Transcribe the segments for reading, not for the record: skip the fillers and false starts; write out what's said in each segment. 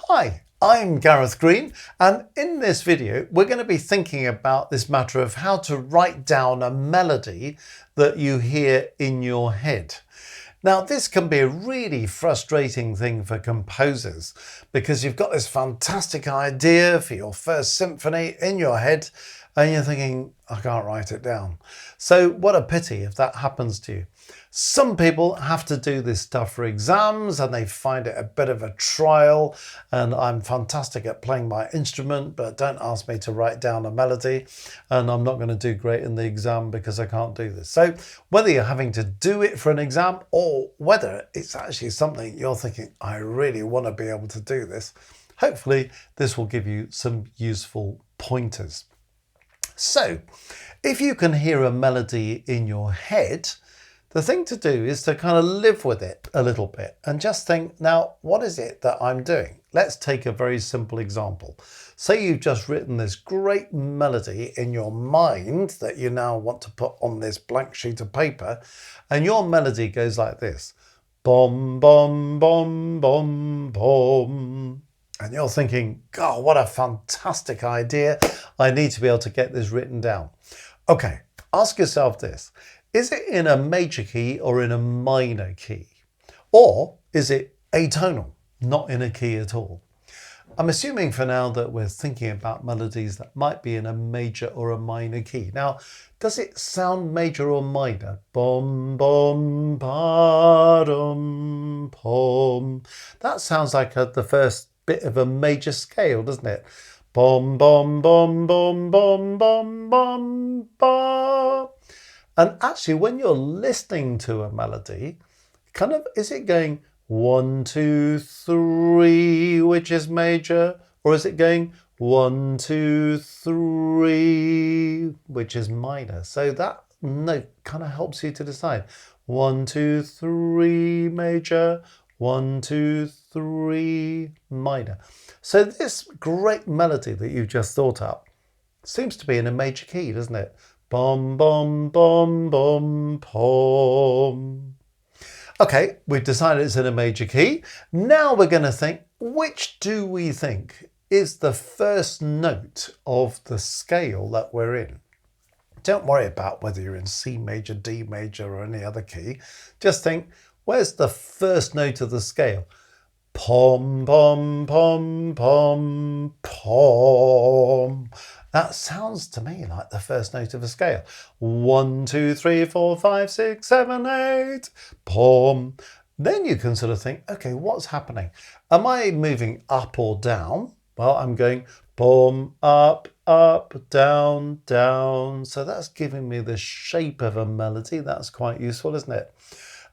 Hi, I'm Gareth Green, and in this video we're going to be thinking about this matter of how to write down a melody that you hear in your head. Now this can be a really frustrating thing for composers because you've got this fantastic idea for your first symphony in your head and you're thinking, I can't write it down. So what a pity if that happens to you. Some people have to do this stuff for exams and they find it a bit of a trial, and I'm fantastic at playing my instrument, but don't ask me to write down a melody and I'm not going to do great in the exam because I can't do this. So whether you're having to do it for an exam or whether it's actually something you're thinking, I really want to be able to do this, hopefully this will give you some useful pointers. So if you can hear a melody in your head, the thing to do is to kind of live with it a little bit and just think, now, what is it that I'm doing? Let's take a very simple example. Say you've just written this great melody in your mind that you now want to put on this blank sheet of paper, and your melody goes like this. Bom, bom, bom, bom, bom. And you're thinking, God, what a fantastic idea. I need to be able to get this written down. Okay, ask yourself this. Is it in a major key or in a minor key? Or is it atonal, not in a key at all? I'm assuming for now that we're thinking about melodies that might be in a major or a minor key. Now, does it sound major or minor? Bom, bom, ba, dum, pom. That sounds like the first bit of a major scale, doesn't it? Bom, bom, bom, bom, bom, bom, bom, ba. And actually, when you're listening to a melody, kind of, is it going 1, 2, 3, which is major? Or is it going 1, 2, 3, which is minor? So that note kind of helps you to decide. 1, 2, 3, major. 1, 2, 3, minor. So this great melody that you just thought up seems to be in a major key, doesn't it? Bom, bom, bom, bom, pom. Okay, we've decided it's in a major key. Now we're going to think, which do we think is the first note of the scale that we're in? Don't worry about whether you're in C major, D major, or any other key. Just think, where's the first note of the scale? Pom, pom, pom, pom, pom. That sounds to me like the first note of a scale. 1, 2, 3, 4, 5, 6, 7, 8. Pom. Then you can sort of think, okay, what's happening? Am I moving up or down? Well, I'm going pom, up, up, down, down. So that's giving me the shape of a melody. That's quite useful, isn't it?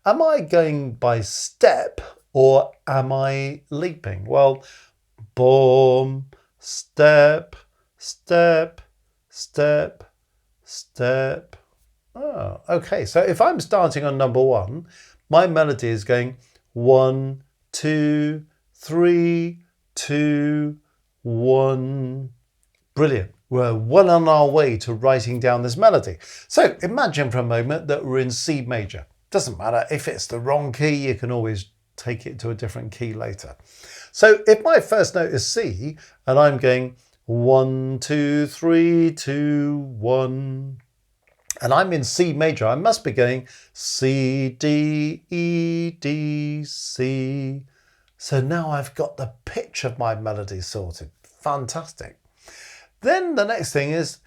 Am I going by step or am I leaping? Well, boom, step, step, step, step. Oh, okay. So if I'm starting on number 1, my melody is going 1, 2, 3, 2, 1. Brilliant. We're well on our way to writing down this melody. So imagine for a moment that we're in C major. Doesn't matter if it's the wrong key, you can always take it to a different key later. So if my first note is C and I'm going 1, 2, 3, 2, 1, and I'm in C major, I must be going C, D, E, D, C. So now I've got the pitch of my melody sorted. Fantastic. Then the next thing is,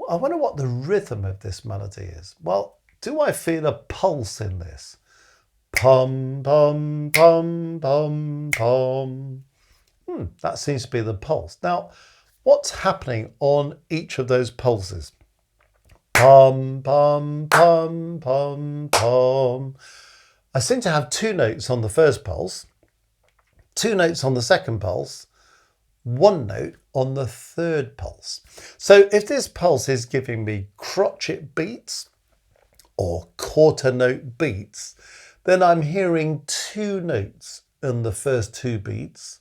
I wonder what the rhythm of this melody is. Well, do I feel a pulse in this? Pum, pum, pum, pum, pum. That seems to be the pulse. Now, what's happening on each of those pulses? Pum, pum, pum, pum, pum. I seem to have 2 notes on the first pulse, 2 notes on the second pulse, 1 note on the third pulse. So if this pulse is giving me crotchet beats or quarter note beats, then I'm hearing 2 notes in the first 2 beats,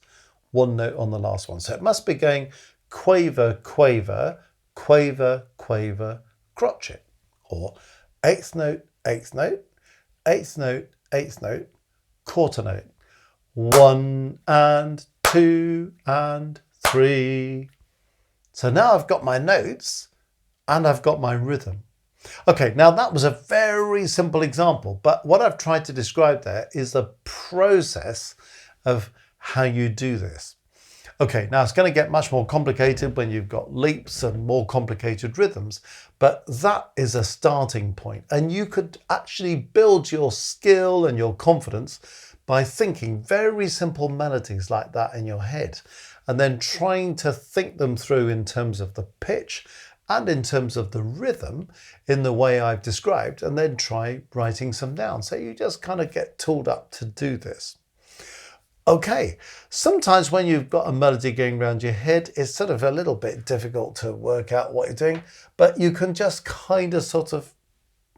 1 note on the last one. So it must be going quaver, quaver, quaver, quaver, crotchet, or 8th note, 8th note, 8th note, 8th note, quarter note. 1 and 2 and 3. So now I've got my notes and I've got my rhythm. Okay, now that was a very simple example, but what I've tried to describe there is the process of how you do this. Okay, now it's going to get much more complicated when you've got leaps and more complicated rhythms, but that is a starting point. And you could actually build your skill and your confidence by thinking very simple melodies like that in your head, and then trying to think them through in terms of the pitch and in terms of the rhythm in the way I've described, and then try writing some down. So you just kind of get tooled up to do this. Okay, sometimes when you've got a melody going around your head, it's sort of a little bit difficult to work out what you're doing, but you can just kind of sort of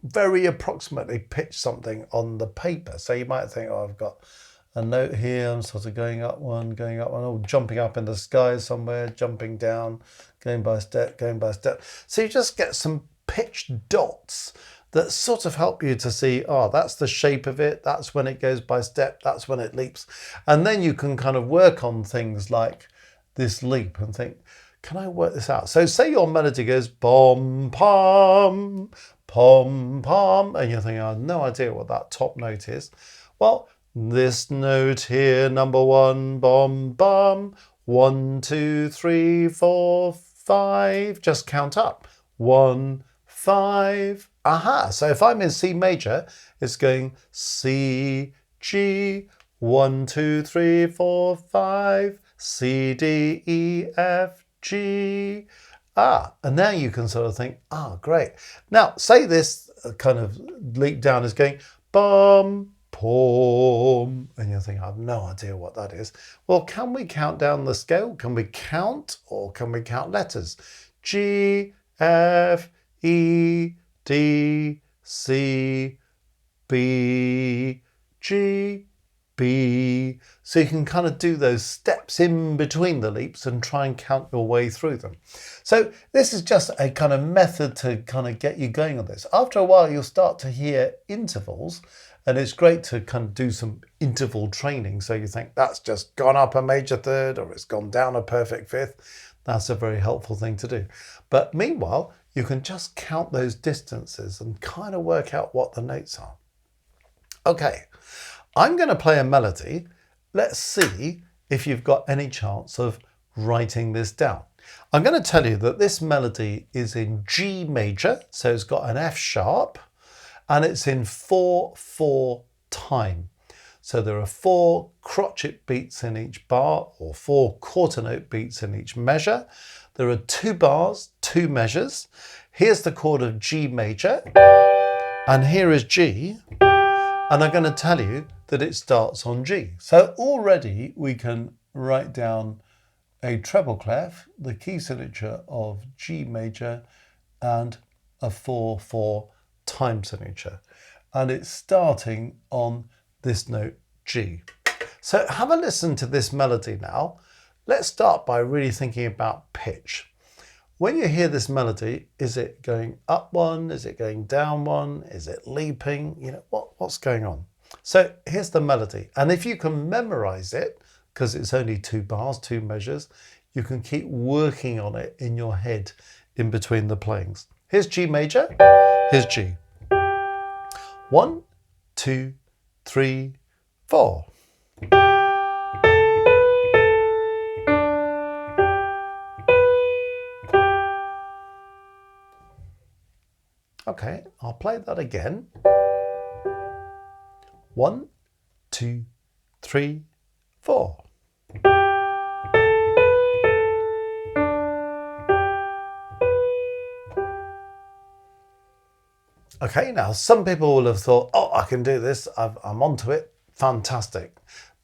very approximately pitch something on the paper. So you might think, oh, I've got a note here, I'm sort of going up one, oh, jumping up in the sky somewhere, jumping down, going by step. So you just get some pitched dots that sort of help you to see, oh, that's the shape of it, that's when it goes by step, that's when it leaps. And then you can kind of work on things like this leap and think, can I work this out? So say your melody goes pom, pom, pom, pom, and you're thinking, I have no idea what that top note is. Well, this note here, number 1, bom, bom, 1, 2, 3, 4, 5, just count up. 1, 5, aha. So if I'm in C major, it's going C, G, 1, 2, 3, 4, 5, C, D, E, F, G. And now you can sort of think, great. Now say this kind of leap down is going bum, pom, and you're thinking, I have no idea what that is. Well, can we count down the scale? Can we count, or can we count letters? G, F, E, D, C, B, G, B. So you can kind of do those steps in between the leaps and try and count your way through them. So this is just a kind of method to kind of get you going on this. After a while, you'll start to hear intervals, and it's great to kind of do some interval training. So you think that's just gone up a major third, or it's gone down a perfect fifth. That's a very helpful thing to do. But meanwhile, you can just count those distances and kind of work out what the notes are. Okay, I'm going to play a melody. Let's see if you've got any chance of writing this down. I'm going to tell you that this melody is in G major, so it's got an F sharp, and it's in 4/4 time. So there are 4 crotchet beats in each bar, or 4 quarter note beats in each measure. There are 2 bars, 2 measures. Here's the chord of G major, and here is G, and I'm going to tell you that it starts on G. So already we can write down a treble clef, the key signature of G major, and a 4/4 time signature, and it's starting on this note G. So have a listen to this melody now. Let's start by really thinking about pitch. When you hear this melody, is it going up one? Is it going down one? Is it leaping? You know, what's going on? So here's the melody, and if you can memorize it, because it's only 2 bars, 2 measures, you can keep working on it in your head in between the playings. Here's G major, here's G. 1, 2, 3, 4. Okay, I'll play that again. 1, 2, 3, 4. Okay, now some people will have thought, oh, I can do this, I'm onto it, fantastic.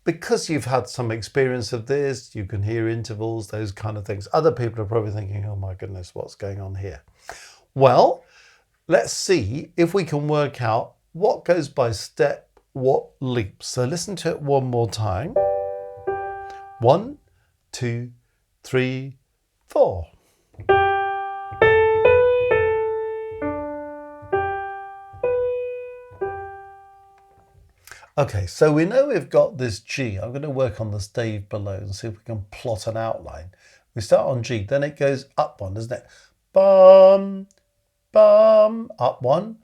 Because you've had some experience of this, you can hear intervals, those kind of things. Other people are probably thinking, oh my goodness, what's going on here? Well, let's see if we can work out what goes by step, what leaps. So listen to it one more time. 1, 2, 3, 4. Okay, so we know we've got this G. I'm going to work on the stave below and see if we can plot an outline. We start on G, then it goes up one, doesn't it? Bum, bum, up one,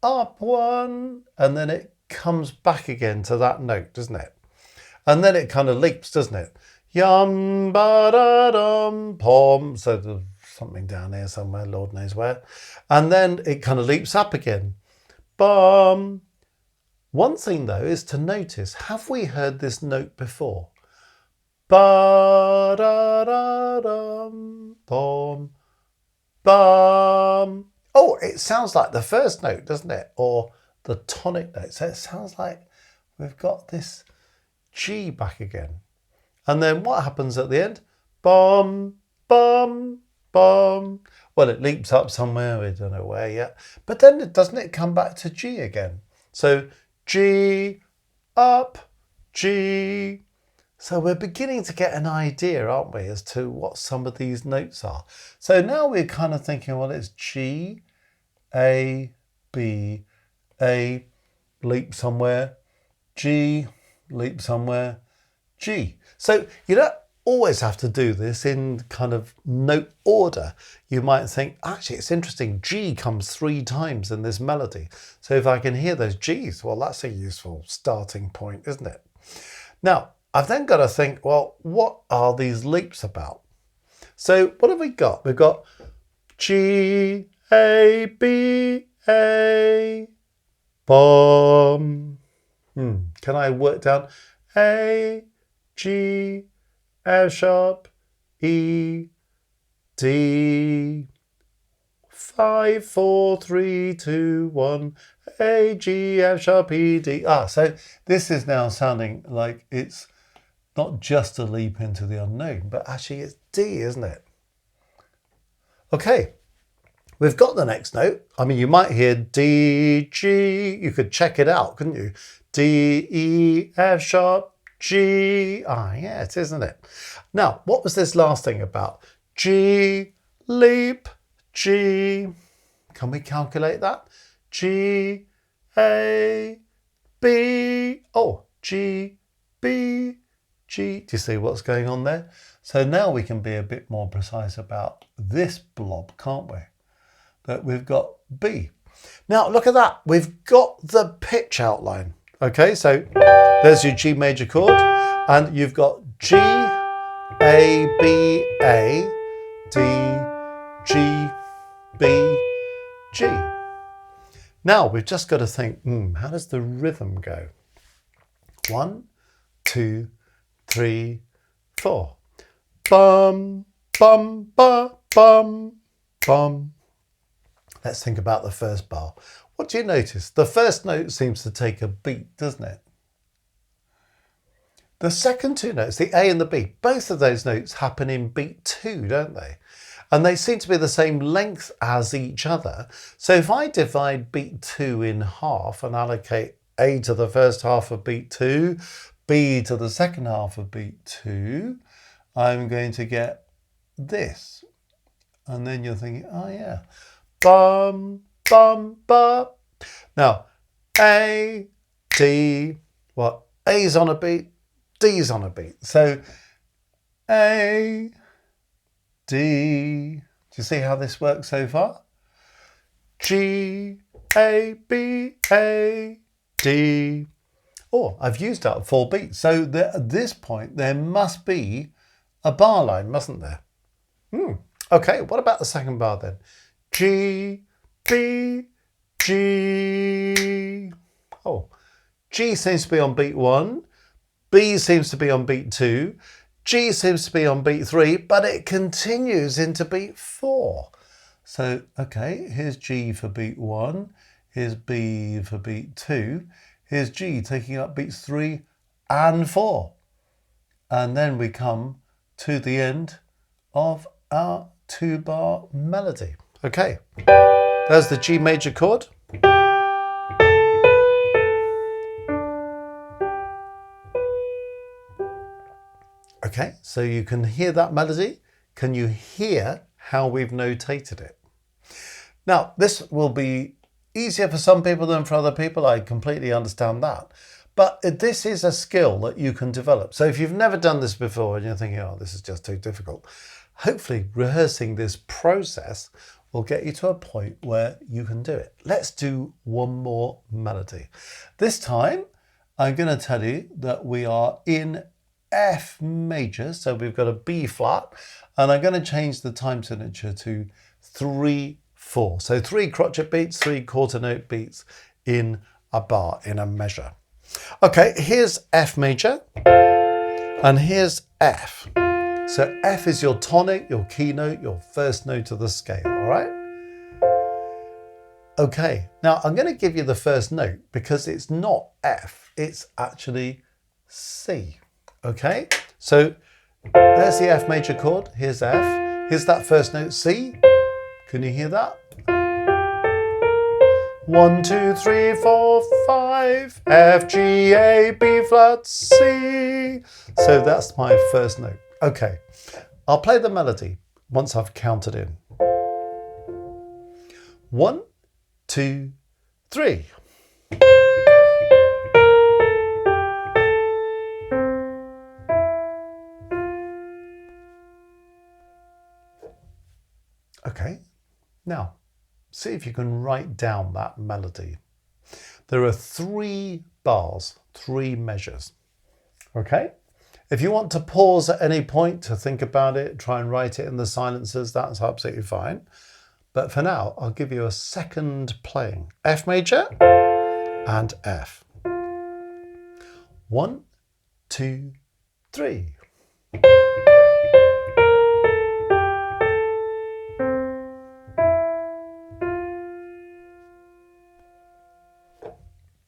and then it comes back again to that note, doesn't it? And then it kind of leaps, doesn't it? Yum, ba da dum, pom. So there's something down here somewhere, Lord knows where. And then it kind of leaps up again. Bum. One thing though is to notice, have we heard this note before? Ba da da dum, pom, bum. Oh, it sounds like the first note, doesn't it? Or the tonic note. So it sounds like we've got this G back again. And then what happens at the end? Bum, bum, bum. Well, it leaps up somewhere, we don't know where yet. But then doesn't it come back to G again? So G, up, G. So we're beginning to get an idea, aren't we, as to what some of these notes are. So now we're kind of thinking, well, it's G, A, B, A, leap somewhere, G, leap somewhere, G. So you don't always have to do this in kind of note order. You might think, actually, it's interesting. G comes 3 times in this melody. So if I can hear those Gs, well, that's a useful starting point, isn't it? Now, I've then got to think, well, what are these leaps about? So what have we got? We've got G, A, B, A, bum. Can I work down A, G, F sharp, E, D, 5, 4, 3, 2, 1, A, G, F sharp, E, D. So this is now sounding like it's not just a leap into the unknown, but actually it's D, isn't it? Okay, we've got the next note. I mean, you might hear D, G. You could check it out, couldn't you? D, E, F sharp, G. Yeah, it is, isn't it? Now, what was this last thing about? G, leap, G. Can we calculate that? G, A, B. Oh, G, B, G. Do you see what's going on there? So now we can be a bit more precise about this blob, can't we? That we've got B. Now look at that. We've got the pitch outline. Okay, so there's your G major chord, and you've got G, A, B, A, D, G, B, G. Now we've just got to think, how does the rhythm go? 1, 2, 3, 4. Bum, bum, ba, bum, bum. Let's think about the first bar. What do you notice? The first note seems to take a beat, doesn't it? The second 2 notes, the A and the B, both of those notes happen in beat 2, don't they? And they seem to be the same length as each other. So if I divide beat 2 in half and allocate A to the first half of beat 2, B to the second half of beat 2, I'm going to get this. And then you're thinking, oh yeah, bum, bum, ba. Now, A, D, well, A's on a beat, D's on a beat. So A, D, do you see how this works so far? G, A, B, A, D. Oh, I've used up 4 beats. So at this point, there must be a bar line, mustn't there? Okay, what about the second bar then? G, B, G. Oh, G seems to be on beat 1. B seems to be on beat 2. G seems to be on beat 3, but it continues into beat 4. So, okay, here's G for beat 1. Here's B for beat 2. Here's G taking up beats 3 and 4. And then we come to the end of our 2-bar melody. Okay, there's the G major chord. Okay, so you can hear that melody. Can you hear how we've notated it? Now, this will be easier for some people than for other people. I completely understand that. But this is a skill that you can develop. So if you've never done this before and you're thinking, oh, this is just too difficult, hopefully rehearsing this process will get you to a point where you can do it. Let's do one more melody. This time, I'm going to tell you that we are in F major. So we've got a B flat, and I'm going to change the time signature to 3/4. So 3 crotchet beats, 3 quarter note beats in a bar, in a measure. Okay, here's F major, and here's F. So F is your tonic, your keynote, your first note of the scale, all right? Okay, now I'm going to give you the first note because it's not F, it's actually C, okay? So there's the F major chord, here's F, here's that first note C. Can you hear that? 1, 2, 3, 4, 5, F, G, A, B flat, C. So that's my first note. Okay, I'll play the melody once I've counted in. 1, 2, 3. Okay, now see if you can write down that melody. There are 3 bars, 3 measures. Okay? If you want to pause at any point to think about it, try and write it in the silences, that's absolutely fine. But for now, I'll give you a second playing. F major and F. 1, 2, 3.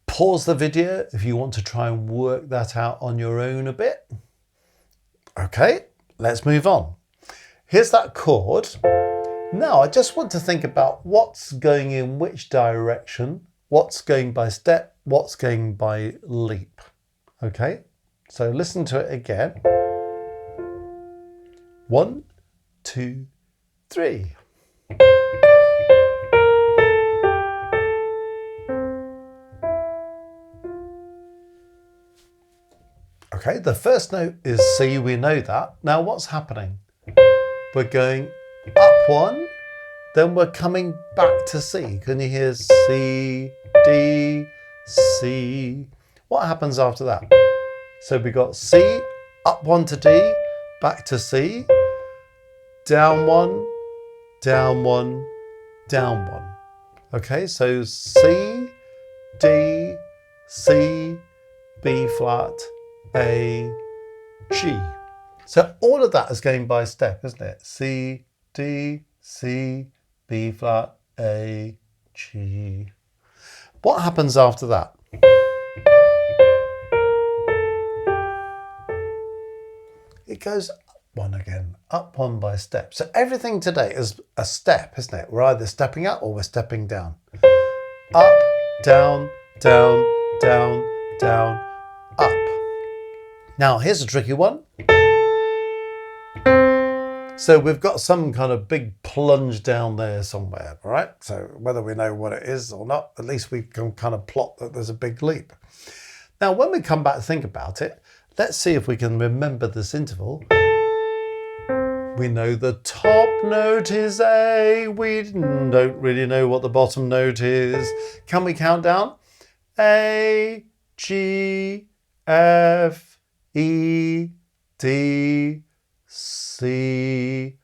Pause the video if you want to try and work that out on your own a bit. Okay, let's move on. Here's that chord. Now I just want to think about what's going in which direction, what's going by step, what's going by leap. Okay, so listen to it again. 1, 2, 3. Okay, the first note is C, we know that. Now what's happening? We're going up 1, then we're coming back to C. Can you hear C, D, C? What happens after that? So we got C, up 1 to D, back to C, down 1, down 1, down 1. Okay, so C, D, C, B flat, A, G. So all of that is going by step, isn't it? C, D, C, B flat, A, G. What happens after that? It goes up 1 again, up 1 by step. So everything today is a step, isn't it? We're either stepping up or we're stepping down. Up, down, down, down, down, up. Now here's a tricky one. So we've got some kind of big plunge down there somewhere, all right? So whether we know what it is or not, at least we can kind of plot that there's a big leap. Now when we come back to think about it, let's see if we can remember this interval. We know the top note is A. We don't really know what the bottom note is. Can we count down? A, G, F, E, D, C,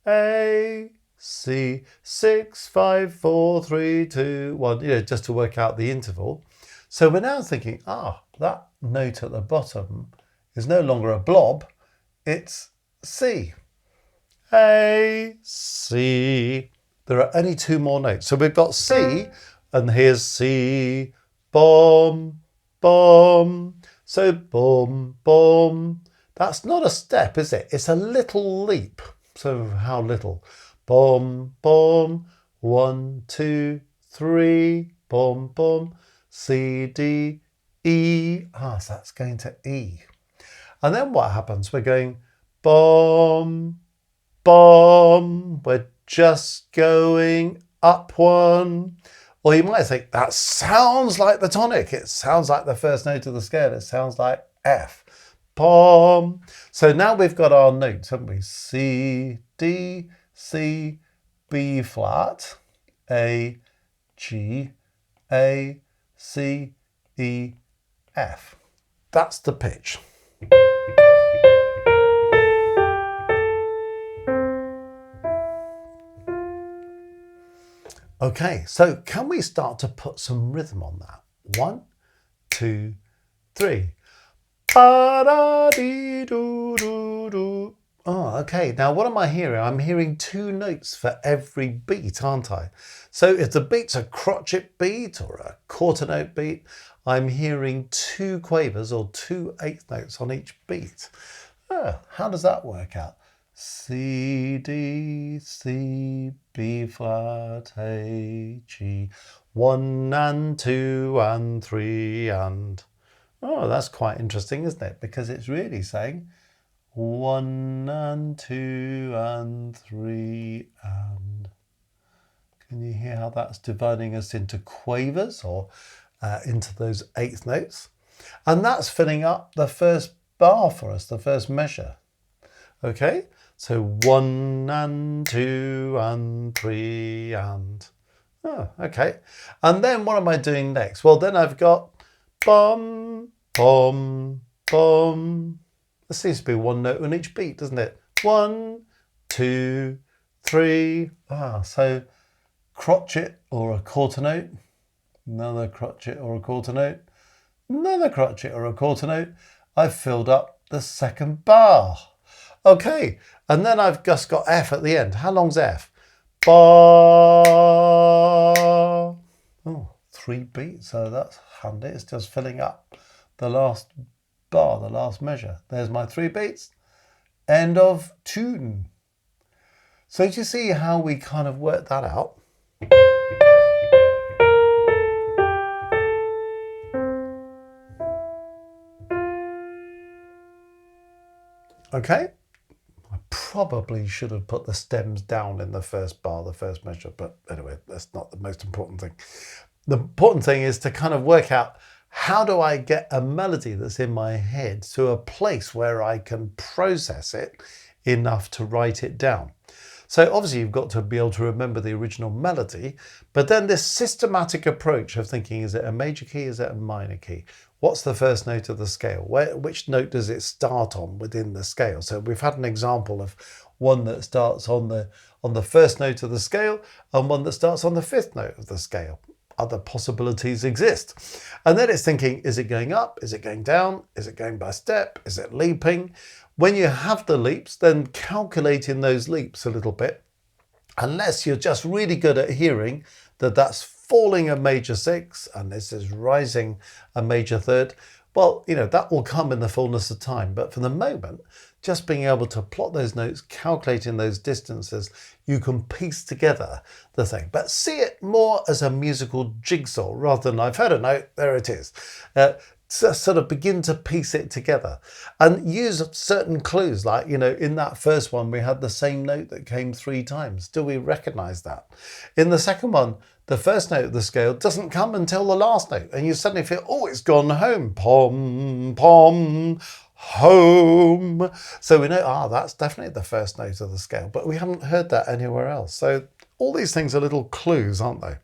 A, C, 6, 5, 4, 3, 2, 1, you know, just to work out the interval. So we're now thinking, that note at the bottom is no longer a blob, it's C. A, C. There are only 2 more notes. So we've got C, and here's C, bom, bom. So bom, bom. That's not a step, is it? It's a little leap. So how little? Bom, bom, 1, 2, 3, bom, bom, C, D, E. So that's going to E. And then what happens? We're going bom, bom. We're just going up 1. Or you might think, that sounds like the tonic. It sounds like the first note of the scale. It sounds like F. Pom. So now we've got our notes, haven't we? C, D, C, B flat, A, G, A, C, E, F. That's the pitch. Okay, so can we start to put some rhythm on that? 1, 2, 3. Ba-da-dee-doo-doo-doo. Oh, okay. Now what am I hearing? I'm hearing 2 notes for every beat, aren't I? So if the beat's a crotchet beat or a quarter note beat, I'm hearing 2 quavers or 2 eighth notes on each beat. Oh, how does that work out? C, D, C, B flat, A, G, 1 and 2 and 3 and... Oh, that's quite interesting, isn't it? Because it's really saying 1 and 2 and 3 and... Can you hear how that's dividing us into quavers or into those eighth notes? And that's filling up the first bar for us, the first measure. Okay, so 1 and 2 and 3 and... Oh, okay. And then what am I doing next? Well, then I've got bum, bum, bum. There seems to be 1 note on each beat, doesn't it? 1, 2, 3. So crotchet or a quarter note, another crotchet or a quarter note, another crotchet or a quarter note. I've filled up the second bar. Okay, and then I've just got F at the end. How long's F? Ba. Oh, 3 beats, so that's handy. It's just filling up the last bar, the last measure. There's my 3 beats. End of tune. So do you see how we kind of work that out? Okay. I probably should have put the stems down in the first bar, the first measure, but anyway, that's not the most important thing. The important thing is to kind of work out, how do I get a melody that's in my head to a place where I can process it enough to write it down? So obviously you've got to be able to remember the original melody, but then this systematic approach of thinking, is it a major key, is it a minor key? What's the first note of the scale? Which note does it start on within the scale? So we've had an example of one that starts on the first note of the scale and one that starts on the 5th note of the scale. Other possibilities exist. And then it's thinking, is it going up? Is it going down? Is it going by step? Is it leaping? When you have the leaps, then calculating those leaps a little bit, unless you're just really good at hearing that that's falling a major 6 and this is rising a major 3rd, well, you know, that will come in the fullness of time. But for the moment, just being able to plot those notes, calculating those distances, you can piece together the thing. But see it more as a musical jigsaw rather than I've heard a note, there it is. Sort of begin to piece it together and use certain clues, like, you know, in that first one we had the same note that came 3 times. Do we recognize that? In the second one, the first note of the scale doesn't come until the last note and you suddenly feel, oh, it's gone home. Pom, pom, home. So we know, that's definitely the first note of the scale, but we haven't heard that anywhere else. So all these things are little clues, aren't they?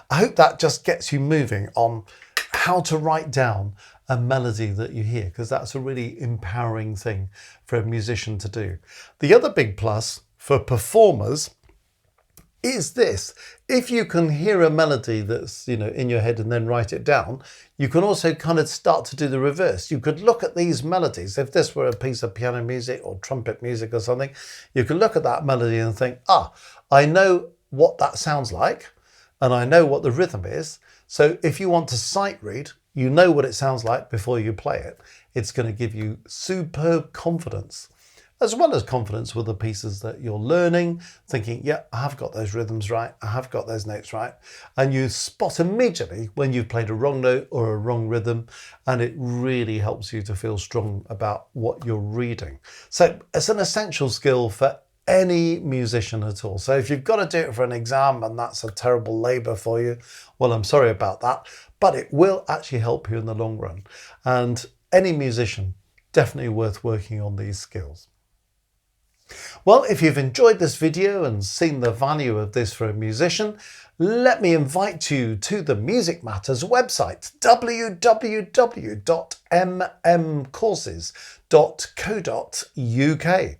I hope that just gets you moving on how to write down a melody that you hear, because that's a really empowering thing for a musician to do. The other big plus for performers is this: if you can hear a melody that's, you know, in your head and then write it down, you can also kind of start to do the reverse. You could look at these melodies. If this were a piece of piano music or trumpet music or something, you could look at that melody and think, I know what that sounds like and I know what the rhythm is. So if you want to sight read, you know what it sounds like before you play it. It's going to give you superb confidence, as well as confidence with the pieces that you're learning, thinking, yeah, I have got those rhythms right, I have got those notes right. And you spot immediately when you've played a wrong note or a wrong rhythm, and it really helps you to feel strong about what you're reading. So it's an essential skill for any musician at all. So if you've got to do it for an exam and that's a terrible labour for you, well, I'm sorry about that, but it will actually help you in the long run. And any musician, definitely worth working on these skills. Well, if you've enjoyed this video and seen the value of this for a musician, let me invite you to the Music Matters website, www.mmcourses.co.uk.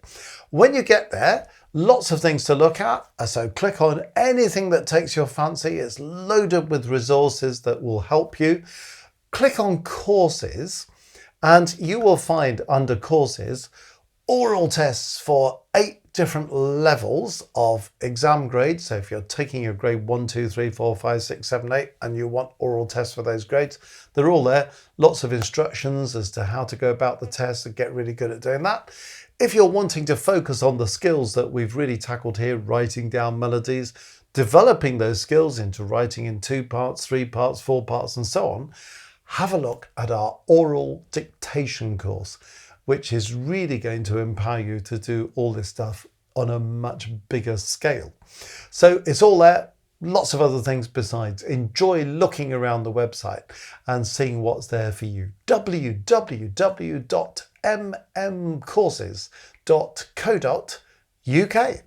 When you get there, lots of things to look at, so click on anything that takes your fancy. It's loaded with resources that will help you. Click on Courses and you will find under Courses oral tests for 8 different levels of exam grades. So if you're taking your grade 1, 2, 3, 4, 5, 6, 7, 8 and you want oral tests for those grades, they're all there. Lots of instructions as to how to go about the test and get really good at doing that. If you're wanting to focus on the skills that we've really tackled here, writing down melodies, developing those skills into writing in 2 parts, 3 parts, 4 parts and so on, have a look at our oral dictation course, which is really going to empower you to do all this stuff on a much bigger scale. So it's all there, lots of other things besides. Enjoy looking around the website and seeing what's there for you. www.mmcourses.co.uk.